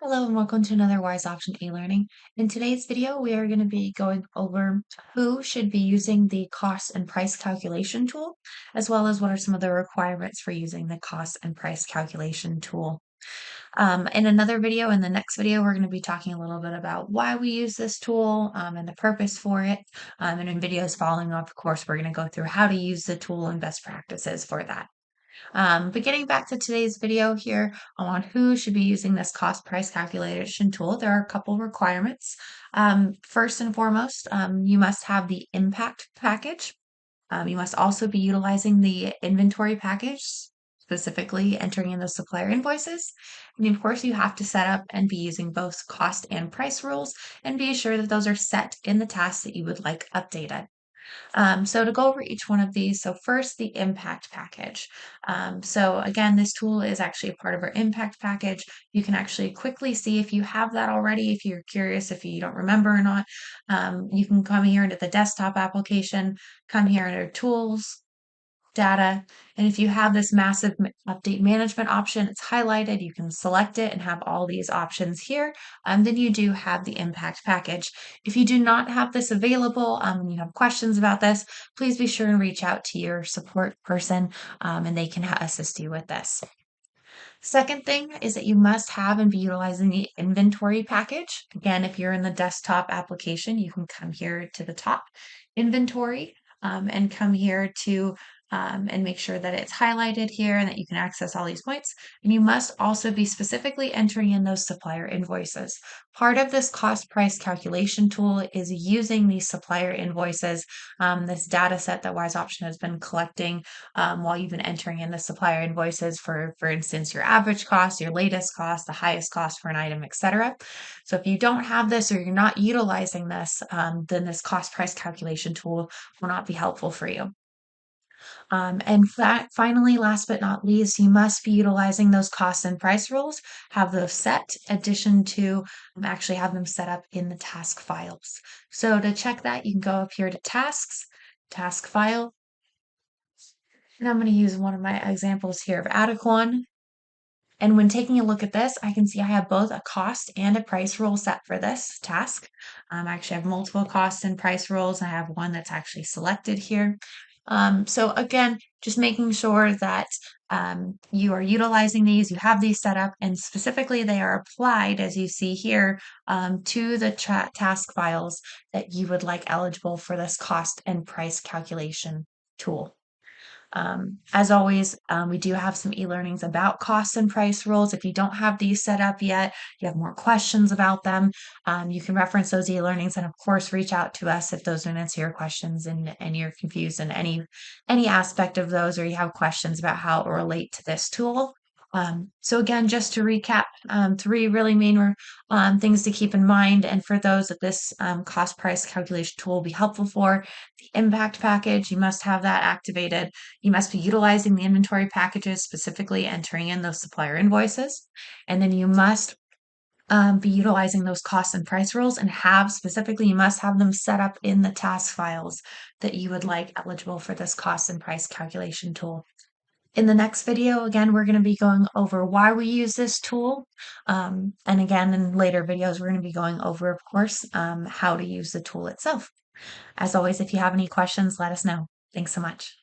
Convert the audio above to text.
Hello and welcome to another Wise Option eLearning. In today's video, we are going to be going over who should be using the cost and price calculation tool, as well as what are some of the requirements for using the cost and price calculation tool. In another video, in the next video, we're going to be talking a little bit about why we use this tool and the purpose for it. And in videos following up, of course, we're going to go through how to use the tool and best practices for that. But getting back to today's video here on who should be using this cost price calculation tool, there are a couple requirements. First and foremost, you must have the impact package. You must also be utilizing the inventory package, specifically entering in those supplier invoices. And of course, you have to set up and be using both cost and price rules and be sure that those are set in the tasks that you would like updated. So to go over each one of these, so first the impact package. So again, this tool is actually a part of our impact package. You can actually quickly see if you have that already, if you're curious, if you don't remember or not. You can come here into the desktop application, come here under tools, data. And if you have this massive update management option, it's highlighted, you can select it and have all these options here. Then you do have the impact package. If you do not have this available and you have questions about this, please be sure and reach out to your support person and they can assist you with this. Second thing is that you must have and be utilizing the inventory package. Again, if you're in the desktop application, you can come here to the top, inventory, and come here to and make sure that it's highlighted here and that you can access all these points. And you must also be specifically entering in those supplier invoices. Part of this cost price calculation tool is using these supplier invoices, this data set that Wise Option has been collecting while you've been entering in the supplier invoices for instance, your average cost, your latest cost, the highest cost for an item, etc. So if you don't have this or you're not utilizing this, then this cost price calculation tool will not be helpful for you. Finally, last but not least, you must be utilizing those cost and price rules, have those set, addition to actually have them set up in the task files. So to check that, you can go up here to tasks, task file, and I'm going to use one of my examples here of Equine. And when taking a look at this, I can see I have both a cost and a price rule set for this task. I actually have multiple cost and price rules. I have one that's actually selected here. So again, just making sure that you are utilizing these, you have these set up, and specifically they are applied, as you see here, to the task files that you would like eligible for this cost and price calculation tool. As always, we do have some e-learnings about costs and price rules. If you don't have these set up yet, you have more questions about them, you can reference those e-learnings and of course reach out to us if those don't answer your questions and you're confused in any aspect of those or you have questions about how it will relate to this tool. So again, just to recap, three really main things to keep in mind, and for those that this cost price calculation tool will be helpful for, the impact package, you must have that activated. You must be utilizing the inventory packages, specifically entering in those supplier invoices, and then you must be utilizing those cost and price rules and you must have them set up in the task files that you would like eligible for this cost and price calculation tool. In the next video, again, we're going to be going over why we use this tool. And again, in later videos, we're going to be going over, of course, how to use the tool itself. As always, if you have any questions, let us know. Thanks so much.